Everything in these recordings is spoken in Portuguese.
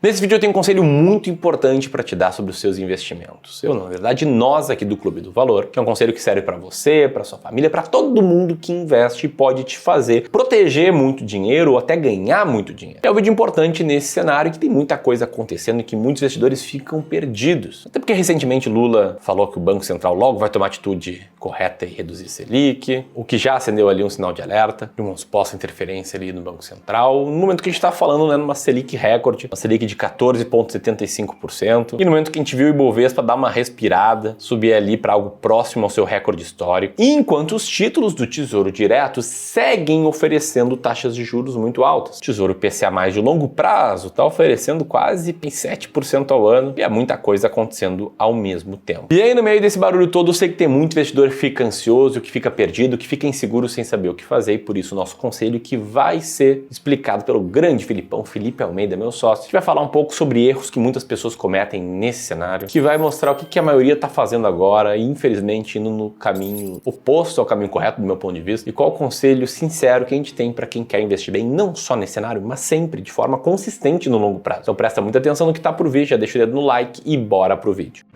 Nesse vídeo eu tenho um conselho muito importante para te dar sobre os seus investimentos. Na verdade, nós aqui do Clube do Valor, que é um conselho que serve para você, para sua família, para todo mundo que investe e pode te fazer proteger muito dinheiro ou até ganhar muito dinheiro. É um vídeo importante nesse cenário que tem muita coisa acontecendo e que muitos investidores ficam perdidos. Até porque recentemente Lula falou que o Banco Central logo vai tomar atitude correta e reduzir Selic, o que já acendeu ali um sinal de alerta de uma suposta interferência ali no Banco Central, no momento que a gente está falando, né, numa Selic recorde, uma Selic de 14,75%, e no momento que a gente viu o Ibovespa dar uma respirada, subir ali para algo próximo ao seu recorde histórico, e enquanto os títulos do Tesouro Direto seguem oferecendo taxas de juros muito altas. O Tesouro IPCA+ de longo prazo está oferecendo quase 7% ao ano, e é muita coisa acontecendo ao mesmo tempo. E aí, no meio desse barulho todo, eu sei que tem muito investidor que fica ansioso, que fica perdido, que fica inseguro sem saber o que fazer, e por isso o nosso conselho que vai ser explicado pelo grande Filipão, Felipe Almeida, meu sócio. A gente vai falar um pouco sobre erros que muitas pessoas cometem nesse cenário, que vai mostrar o que a maioria está fazendo agora e infelizmente indo no caminho oposto ao caminho correto do meu ponto de vista, e qual o conselho sincero que a gente tem para quem quer investir bem, não só nesse cenário, mas sempre de forma consistente no longo prazo. Então presta muita atenção no que está por vir, já deixa o dedo no like e bora pro vídeo.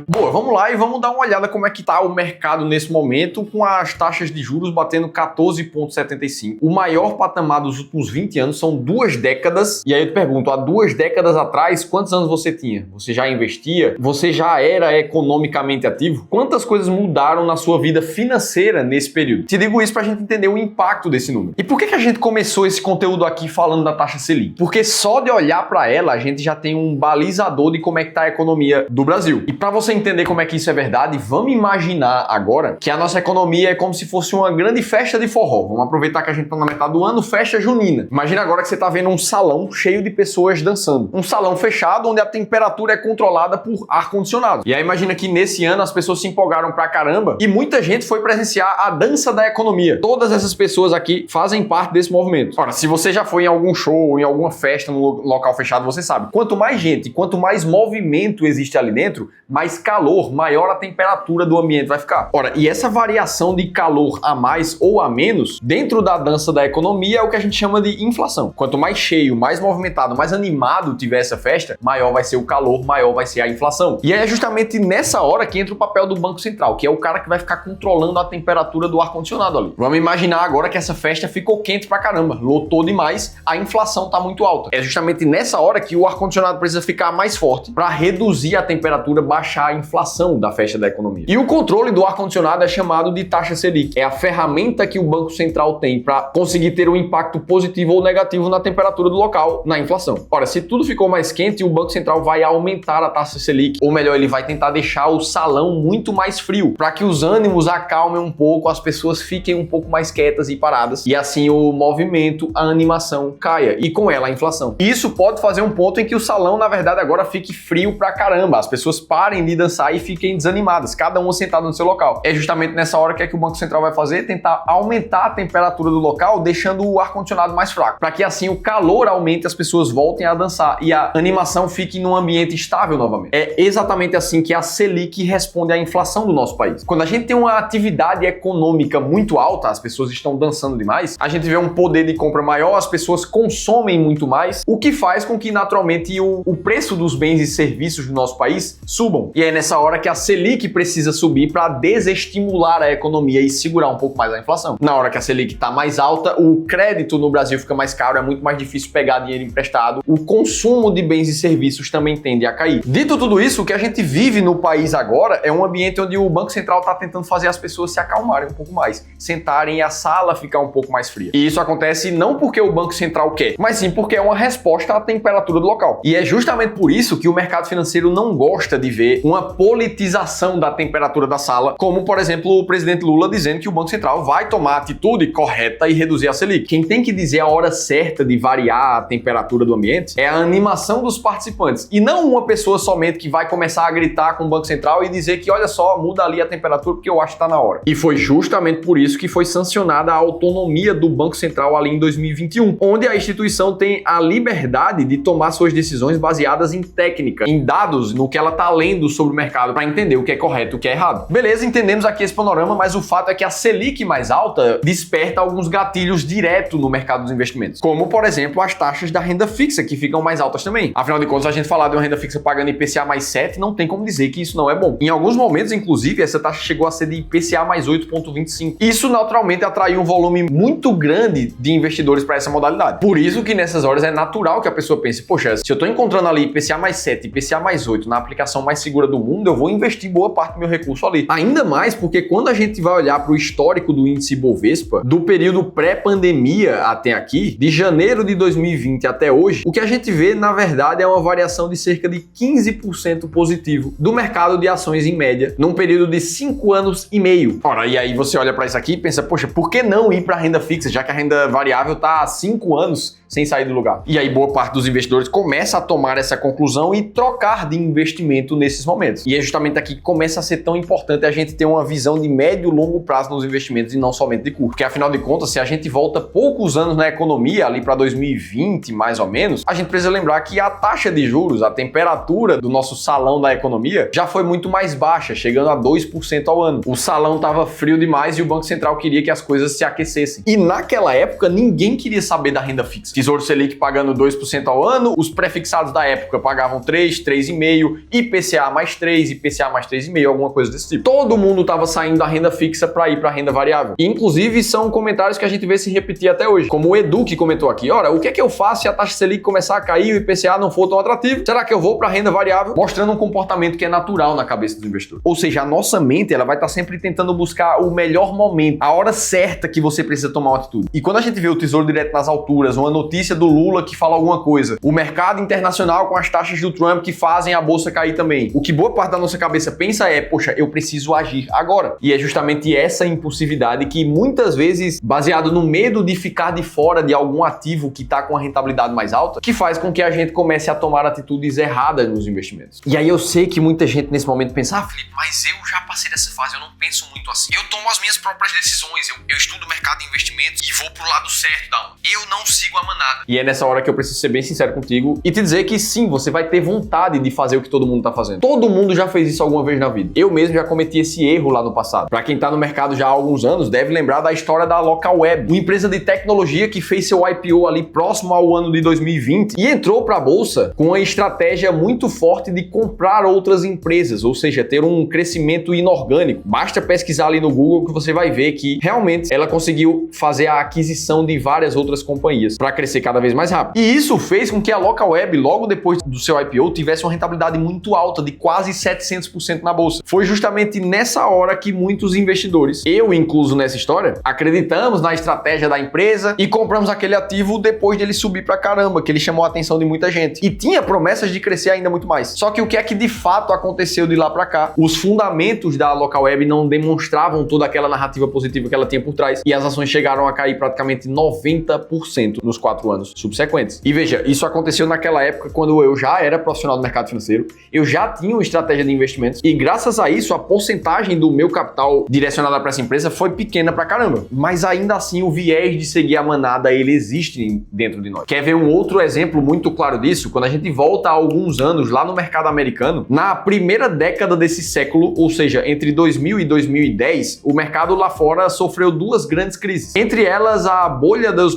Boa, vamos lá e vamos dar uma olhada como é que tá o mercado nesse momento, com as taxas de juros batendo 14,75. O maior patamar dos últimos 20 anos, são 2 décadas. E aí eu te pergunto, há 2 décadas atrás, quantos anos você tinha? Você já investia? Você já era economicamente ativo? Quantas coisas mudaram na sua vida financeira nesse período? Te digo isso pra gente entender o impacto desse número. E por que a gente começou esse conteúdo aqui falando da taxa Selic? Porque só de olhar para ela, a gente já tem um balizador de como é que tá a economia do Brasil. E para você entender como é que isso é verdade, vamos imaginar agora que a nossa economia é como se fosse uma grande festa de forró. Vamos aproveitar que a gente tá na metade do ano, festa junina. Imagina agora que você tá vendo um salão cheio de pessoas dançando. Um salão fechado onde a temperatura é controlada por ar-condicionado. E aí imagina que nesse ano as pessoas se empolgaram pra caramba e muita gente foi presenciar a dança da economia. Todas essas pessoas aqui fazem parte desse movimento. Ora, se você já foi em algum show, em alguma festa no local fechado, você sabe. Quanto mais gente, quanto mais movimento existe ali dentro, mais calor, maior a temperatura do ambiente vai ficar. Ora, e essa variação de calor a mais ou a menos, dentro da dança da economia, é o que a gente chama de inflação. Quanto mais cheio, mais movimentado, mais animado tiver essa festa, maior vai ser o calor, maior vai ser a inflação. E é justamente nessa hora que entra o papel do Banco Central, que é o cara que vai ficar controlando a temperatura do ar-condicionado ali. Vamos imaginar agora que essa festa ficou quente pra caramba, lotou demais, a inflação tá muito alta. É justamente nessa hora que o ar-condicionado precisa ficar mais forte para reduzir a temperatura, baixar a inflação da festa da economia. E o controle do ar-condicionado é chamado de taxa Selic. É a ferramenta que o Banco Central tem para conseguir ter um impacto positivo ou negativo na temperatura do local, na inflação. Ora, se tudo ficou mais quente, o Banco Central vai aumentar a taxa Selic, ou melhor, ele vai tentar deixar o salão muito mais frio, para que os ânimos acalmem um pouco, as pessoas fiquem um pouco mais quietas e paradas, e assim o movimento, a animação caia, e com ela a inflação. E isso pode fazer um ponto em que o salão, na verdade, agora fique frio pra caramba, as pessoas parem de dançar e fiquem desanimadas, cada um sentado no seu local. É justamente nessa hora que o Banco Central vai fazer, tentar aumentar a temperatura do local, deixando o ar-condicionado mais fraco, para que assim o calor aumente, as pessoas voltem a dançar e a animação fique num ambiente estável novamente. É exatamente assim que a Selic responde à inflação do nosso país. Quando a gente tem uma atividade econômica muito alta, as pessoas estão dançando demais, a gente vê um poder de compra maior, as pessoas consomem muito mais, o que faz com que naturalmente o preço dos bens e serviços do nosso país subam. E é nessa hora que a Selic precisa subir para desestimular a economia e segurar um pouco mais a inflação. Na hora que a Selic está mais alta, o crédito no Brasil fica mais caro, é muito mais difícil pegar dinheiro emprestado, o consumo de bens e serviços também tende a cair. Dito tudo isso, o que a gente vive no país agora é um ambiente onde o Banco Central está tentando fazer as pessoas se acalmarem um pouco mais, sentarem e a sala ficar um pouco mais fria. E isso acontece não porque o Banco Central quer, mas sim porque é uma resposta à temperatura do local. E é justamente por isso que o mercado financeiro não gosta de ver uma politização da temperatura da sala, como, por exemplo, o presidente Lula dizendo que o Banco Central vai tomar a atitude correta e reduzir a Selic. Quem tem que dizer a hora certa de variar a temperatura do ambiente é a animação dos participantes, e não uma pessoa somente que vai começar a gritar com o Banco Central e dizer que, olha só, muda ali a temperatura porque eu acho que está na hora. E foi justamente por isso que foi sancionada a autonomia do Banco Central ali em 2021, onde a instituição tem a liberdade de tomar suas decisões baseadas em técnica, em dados, no que ela está lendo sobre o mercado mercado para entender o que é correto e o que é errado. Beleza, entendemos aqui esse panorama, mas o fato é que a Selic mais alta desperta alguns gatilhos direto no mercado dos investimentos, como, por exemplo, as taxas da renda fixa, que ficam mais altas também. Afinal de contas, a gente falar de uma renda fixa pagando IPCA mais 7, não tem como dizer que isso não é bom. Em alguns momentos, inclusive, essa taxa chegou a ser de IPCA mais 8,25. Isso, naturalmente, atraiu um volume muito grande de investidores para essa modalidade. Por isso que nessas horas é natural que a pessoa pense, poxa, se eu estou encontrando ali IPCA mais 7, IPCA mais 8 na aplicação mais segura do mundo, eu vou investir boa parte do meu recurso ali. Ainda mais porque quando a gente vai olhar para o histórico do índice Bovespa, do período pré-pandemia até aqui, de janeiro de 2020 até hoje, o que a gente vê, na verdade, é uma variação de cerca de 15% positivo do mercado de ações em média, num período de 5 anos e meio. Ora, e aí você olha para isso aqui e pensa, poxa, por que não ir para a renda fixa, já que a renda variável está há 5 anos sem sair do lugar? E aí boa parte dos investidores começa a tomar essa conclusão e trocar de investimento nesses momentos. E é justamente aqui que começa a ser tão importante a gente ter uma visão de médio e longo prazo nos investimentos e não somente de curto. Porque afinal de contas, se a gente volta poucos anos na economia, ali para 2020 mais ou menos, a gente precisa lembrar que a taxa de juros, a temperatura do nosso salão da economia já foi muito mais baixa, chegando a 2% ao ano. O salão estava frio demais e o Banco Central queria que as coisas se aquecessem. E naquela época, ninguém queria saber da renda fixa. Tesouro Selic pagando 2% ao ano, os pré-fixados da época pagavam 3, 3,5, IPCA mais 3, IPCA mais 3,5, alguma coisa desse tipo. Todo mundo estava saindo da renda fixa para ir para a renda variável. E, inclusive, são comentários que a gente vê se repetir até hoje. Como o Edu que comentou aqui, ora, o que é que eu faço se a taxa Selic começar a cair e o IPCA não for tão atrativo? Será que eu vou para a renda variável? Mostrando um comportamento que é natural na cabeça dos investidores. Ou seja, a nossa mente ela vai estar sempre tentando buscar o melhor momento, a hora certa que você precisa tomar uma atitude. E quando a gente vê o Tesouro Direto nas alturas, uma notícia do Lula que fala alguma coisa, o mercado internacional com as taxas do Trump que fazem a bolsa cair também, o que boa parte da nossa cabeça pensa é, poxa, eu preciso agir agora. E é justamente essa impulsividade que muitas vezes, baseado no medo de ficar de fora de algum ativo que está com a rentabilidade mais alta, que faz com que a gente comece a tomar atitudes erradas nos investimentos. E aí eu sei que muita gente nesse momento pensa, Felipe, mas eu já passei dessa fase, eu não penso muito assim. Eu tomo as minhas próprias decisões, eu estudo o mercado de investimentos e vou pro lado certo da onda. Eu não sigo a manada. E é nessa hora que eu preciso ser bem sincero contigo e te dizer que sim, você vai ter vontade de fazer o que todo mundo tá fazendo. Todo mundo já fez isso alguma vez na vida. Eu mesmo já cometi esse erro lá no passado. Pra quem tá no mercado já há alguns anos, deve lembrar da história da Localweb, uma empresa de tecnologia que fez seu IPO ali próximo ao ano de 2020 e entrou pra bolsa com uma estratégia muito forte de comprar outras empresas, ou seja, ter um crescimento inorgânico. Basta pesquisar ali no Google que você vai ver que realmente ela conseguiu fazer a aquisição de várias outras companhias para crescer cada vez mais rápido. E isso fez com que a Localweb, logo depois do seu IPO, tivesse uma rentabilidade muito alta, de quase 700% na bolsa. Foi justamente nessa hora que muitos investidores, eu incluso nessa história, acreditamos na estratégia da empresa e compramos aquele ativo depois dele subir pra caramba, que ele chamou a atenção de muita gente. E tinha promessas de crescer ainda muito mais. Só que o que é que de fato aconteceu de lá pra cá? Os fundamentos da Localweb não demonstravam toda aquela narrativa positiva que ela tinha por trás e as ações chegaram a cair praticamente 90% nos 4 anos subsequentes. E veja, isso aconteceu naquela época quando eu já era profissional do mercado financeiro, eu já tinha uma estratégia de investimentos e graças a isso a porcentagem do meu capital direcionada para essa empresa foi pequena pra caramba. Mas ainda assim o viés de seguir a manada ele existe dentro de nós. Quer ver um outro exemplo muito claro disso? Quando a gente volta há alguns anos lá no mercado americano, na primeira década desse século, ou seja, entre 2000 e 2010, o mercado lá fora sofreu 2 grandes crises. Entre elas a bolha dos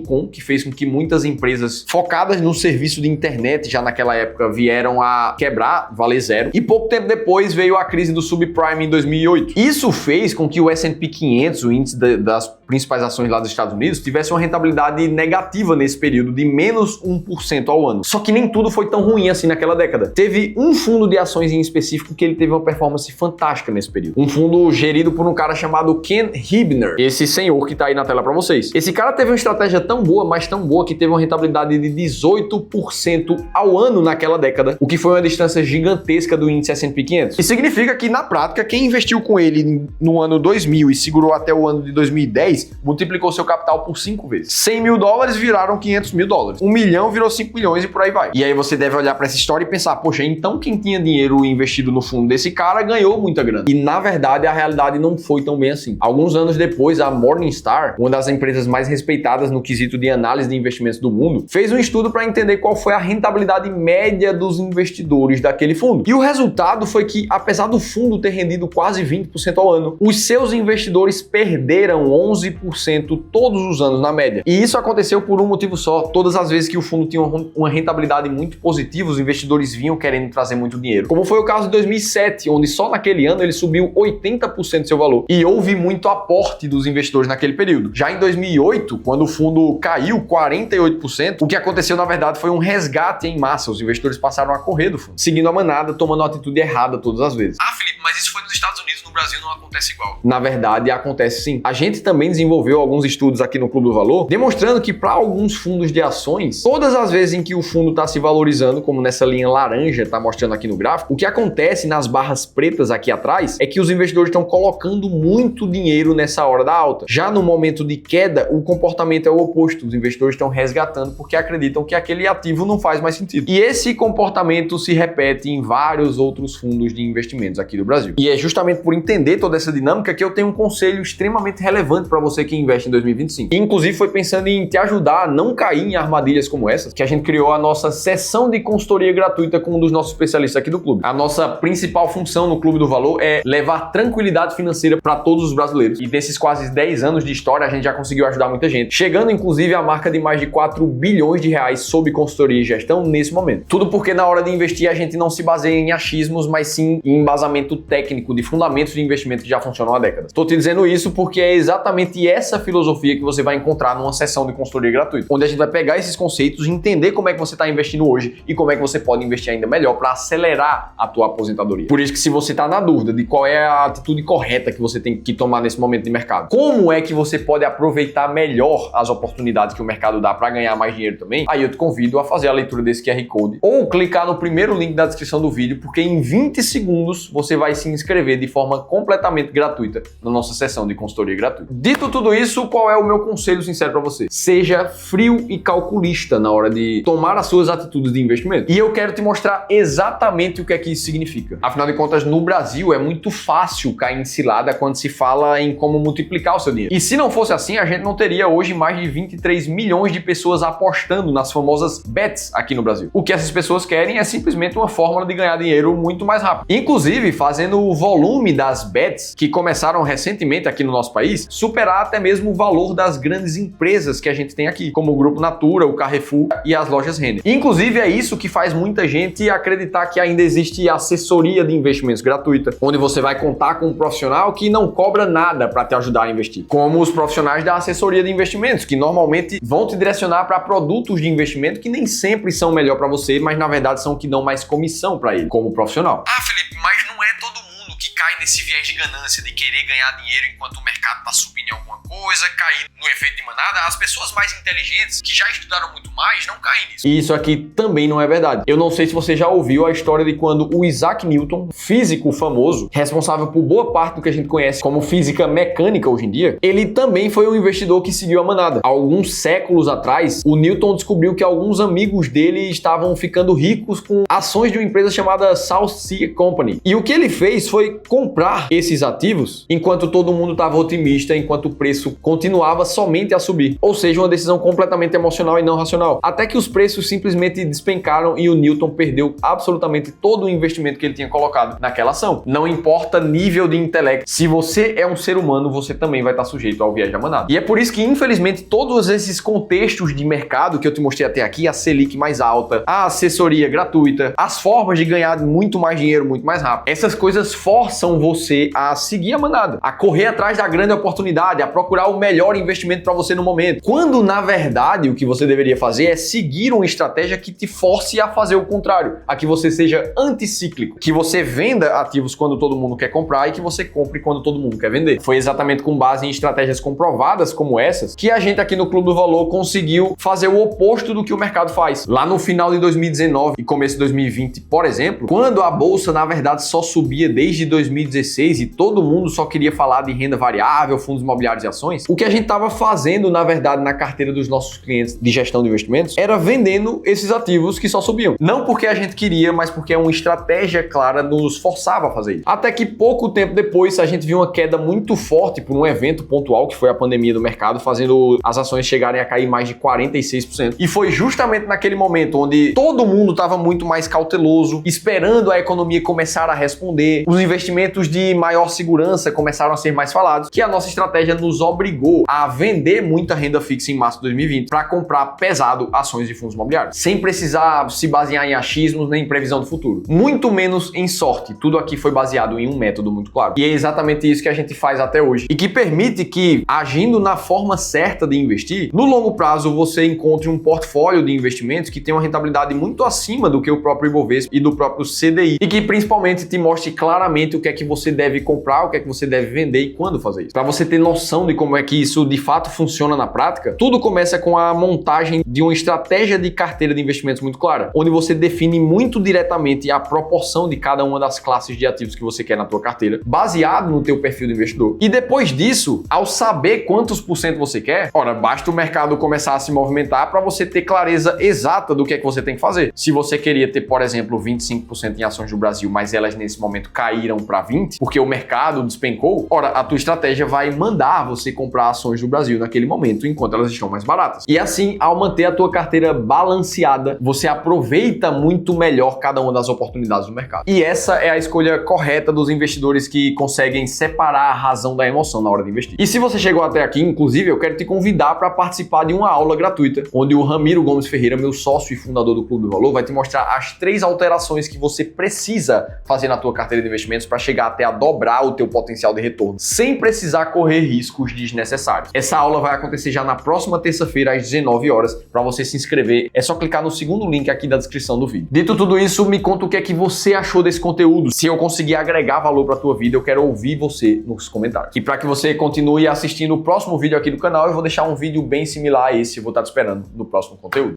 .com, que fez com que muitas empresas focadas no serviço de internet já naquela época vieram a quebrar, valer zero. E pouco tempo depois veio a crise do subprime em 2008. Isso fez com que o S&P 500, o índice das principais ações lá dos Estados Unidos, tivesse uma rentabilidade negativa nesse período de menos 1% ao ano. Só que nem tudo foi tão ruim assim naquela década. Teve um fundo de ações em específico que ele teve uma performance fantástica nesse período. Um fundo gerido por um cara chamado Ken Hibner, esse senhor que tá aí na tela para vocês. Esse cara teve uma estratégia tão boa, mas tão boa, que teve uma rentabilidade de 18% ao ano naquela década, o que foi uma distância gigantesca do índice S&P 500. Isso significa que, na prática, quem investiu com ele no ano 2000 e segurou até o ano de 2010 10, multiplicou seu capital por 5 vezes. 100 mil dólares viraram 500 mil dólares. 1 milhão virou 5 milhões e por aí vai. E aí você deve olhar para essa história e pensar, poxa, então quem tinha dinheiro investido no fundo desse cara ganhou muita grana. E na verdade a realidade não foi tão bem assim. Alguns anos depois, a Morningstar, uma das empresas mais respeitadas no quesito de análise de investimentos do mundo, fez um estudo para entender qual foi a rentabilidade média dos investidores daquele fundo. E o resultado foi que, apesar do fundo ter rendido quase 20% ao ano, os seus investidores perderam 11% todos os anos na média. E isso aconteceu por um motivo só. Todas as vezes que o fundo tinha uma rentabilidade muito positiva, os investidores vinham querendo trazer muito dinheiro. Como foi o caso de 2007, onde só naquele ano ele subiu 80% do seu valor. E houve muito aporte dos investidores naquele período. Já em 2008, quando o fundo caiu 48%, o que aconteceu na verdade foi um resgate em massa. Os investidores passaram a correr do fundo, seguindo a manada, tomando a atitude errada todas as vezes. Ah, Felipe, mas isso foi nos Estados Unidos, no Brasil não acontece igual. Na verdade, acontece sim. A gente também desenvolveu alguns estudos aqui no Clube do Valor, demonstrando que para alguns fundos de ações, todas as vezes em que o fundo está se valorizando, como nessa linha laranja está mostrando aqui no gráfico, o que acontece nas barras pretas aqui atrás é que os investidores estão colocando muito dinheiro nessa hora da alta. Já no momento de queda, o comportamento é o oposto. Os investidores estão resgatando porque acreditam que aquele ativo não faz mais sentido. E esse comportamento se repete em vários outros fundos de investimentos aqui do Brasil. E é justamente por entender toda essa dinâmica que eu tenho um conselho extremamente relevante para você que investe em 2025. E, inclusive, foi pensando em te ajudar a não cair em armadilhas como essas que a gente criou a nossa sessão de consultoria gratuita com um dos nossos especialistas aqui do clube. A nossa principal função no Clube do Valor é levar tranquilidade financeira para todos os brasileiros. E desses quase 10 anos de história, a gente já conseguiu ajudar muita gente, chegando inclusive à marca de mais de 4 bilhões de reais sob consultoria e gestão nesse momento. Tudo porque na hora de investir a gente não se baseia em achismos, mas sim em embasamento técnico de fundamentos de investimento que já funcionam há décadas. Estou te dizendo isso porque é exatamente essa filosofia que você vai encontrar numa sessão de consultoria gratuita, onde a gente vai pegar esses conceitos e entender como é que você está investindo hoje e como é que você pode investir ainda melhor para acelerar a tua aposentadoria. Por isso que se você está na dúvida de qual é a atitude correta que você tem que tomar nesse momento de mercado, como é que você pode aproveitar melhor as oportunidades que o mercado dá para ganhar mais dinheiro também, aí eu te convido a fazer a leitura desse QR Code ou clicar no primeiro link da descrição do vídeo, porque em 20 segundos você vai se inscrever de forma completamente gratuita na nossa sessão de consultoria gratuita. Dito tudo isso, qual é o meu conselho sincero para você? Seja frio e calculista na hora de tomar as suas atitudes de investimento. E eu quero te mostrar exatamente o que é que isso significa. Afinal de contas, no Brasil é muito fácil cair em cilada quando se fala em como multiplicar o seu dinheiro. E se não fosse assim, a gente não teria hoje mais de 23 milhões de pessoas apostando nas famosas bets aqui no Brasil. O que essas pessoas querem é simplesmente uma fórmula de ganhar dinheiro muito mais rápido. Inclusive, fazendo o volume das bets que começaram recentemente aqui no nosso país superar até mesmo o valor das grandes empresas que a gente tem aqui, como o Grupo Natura, o Carrefour e as lojas Renner. Inclusive, é isso que faz muita gente acreditar que ainda existe assessoria de investimentos gratuita, onde você vai contar com um profissional que não cobra nada para te ajudar a investir, como os profissionais da assessoria de investimentos, que normalmente vão te direcionar para produtos de investimento que nem sempre são melhor para você, mas na verdade são que dão mais comissão para ele, como profissional. Ah, Felipe, mas não é todo mundo que cai nesse viés de ganância, de querer ganhar dinheiro enquanto o mercado está subindo em alguma coisa, cair no efeito de manada. As pessoas mais inteligentes, que já estudaram muito mais, não caem nisso. E isso aqui também não é verdade. Eu não sei se você já ouviu a história de quando o Isaac Newton, físico famoso, responsável por boa parte do que a gente conhece como física mecânica hoje em dia, ele também foi um investidor que seguiu a manada. Alguns séculos atrás, o Newton descobriu que alguns amigos dele estavam ficando ricos com ações de uma empresa chamada South Sea Company. E o que ele fez foi comprar esses ativos enquanto todo mundo estava otimista, enquanto o preço continuava somente a subir. Ou seja, uma decisão completamente emocional e não racional. Até que os preços simplesmente despencaram e o Newton perdeu absolutamente todo o investimento que ele tinha colocado naquela ação. Não importa nível de intelecto. Se você é um ser humano, você também vai estar sujeito ao viés da manada. E é por isso que, infelizmente, todos esses contextos de mercado que eu te mostrei até aqui, a Selic mais alta, a assessoria gratuita, as formas de ganhar muito mais dinheiro, muito mais rápido, essas coisas forçam você a seguir a manada, a correr atrás da grande oportunidade, a procurar o melhor investimento para você no momento. Quando, na verdade, o que você deveria fazer é seguir uma estratégia que te force a fazer o contrário, a que você seja anticíclico, que você venda ativos quando todo mundo quer comprar e que você compre quando todo mundo quer vender. Foi exatamente com base em estratégias comprovadas como essas que a gente aqui no Clube do Valor conseguiu fazer o oposto do que o mercado faz. Lá no final de 2019 e começo de 2020, por exemplo, quando a bolsa, na verdade, só subia desde 2019 2016 e todo mundo só queria falar de renda variável, fundos imobiliários e ações, o que a gente estava fazendo, na verdade, na carteira dos nossos clientes de gestão de investimentos, era vendendo esses ativos que só subiam. Não porque a gente queria, mas porque uma estratégia clara nos forçava a fazer isso. Até que pouco tempo depois, a gente viu uma queda muito forte por um evento pontual, que foi a pandemia do mercado, fazendo as ações chegarem a cair mais de 46%. E foi justamente naquele momento onde todo mundo estava muito mais cauteloso, esperando a economia começar a responder, os investimentos de maior segurança começaram a ser mais falados, que a nossa estratégia nos obrigou a vender muita renda fixa em março de 2020 para comprar pesado ações de fundos imobiliários, sem precisar se basear em achismos nem em previsão do futuro. Muito menos em sorte. Tudo aqui foi baseado em um método muito claro. E é exatamente isso que a gente faz até hoje. E que permite que, agindo na forma certa de investir, no longo prazo você encontre um portfólio de investimentos que tem uma rentabilidade muito acima do que o próprio Ibovespa e do próprio CDI. E que principalmente te mostre claramente o que é que você deve comprar, o que é que você deve vender e quando fazer isso. Para você ter noção de como é que isso de fato funciona na prática, tudo começa com a montagem de uma estratégia de carteira de investimentos muito clara, onde você define muito diretamente a proporção de cada uma das classes de ativos que você quer na tua carteira, baseado no teu perfil de investidor. E depois disso, ao saber quantos por cento você quer, ora, basta o mercado começar a se movimentar para você ter clareza exata do que é que você tem que fazer. Se você queria ter, por exemplo, 25% em ações do Brasil, mas elas nesse momento caíram para 20%, porque o mercado despencou, ora, a tua estratégia vai mandar você comprar ações do Brasil naquele momento, enquanto elas estão mais baratas. E assim, ao manter a tua carteira balanceada, você aproveita muito melhor cada uma das oportunidades do mercado. E essa é a escolha correta dos investidores que conseguem separar a razão da emoção na hora de investir. E se você chegou até aqui, inclusive, eu quero te convidar para participar de uma aula gratuita, onde o Ramiro Gomes Ferreira, meu sócio e fundador do Clube do Valor, vai te mostrar as 3 alterações que você precisa fazer na tua carteira de investimentos para chegar até a dobrar o teu potencial de retorno, sem precisar correr riscos desnecessários. Essa aula vai acontecer já na próxima terça-feira, às 19 horas. Para você se inscrever, é só clicar no segundo link aqui da descrição do vídeo. Dito tudo isso, me conta o que é que você achou desse conteúdo. Se eu conseguir agregar valor para tua vida, eu quero ouvir você nos comentários. E para que você continue assistindo o próximo vídeo aqui do canal, eu vou deixar um vídeo bem similar a esse. Eu vou estar te esperando no próximo conteúdo.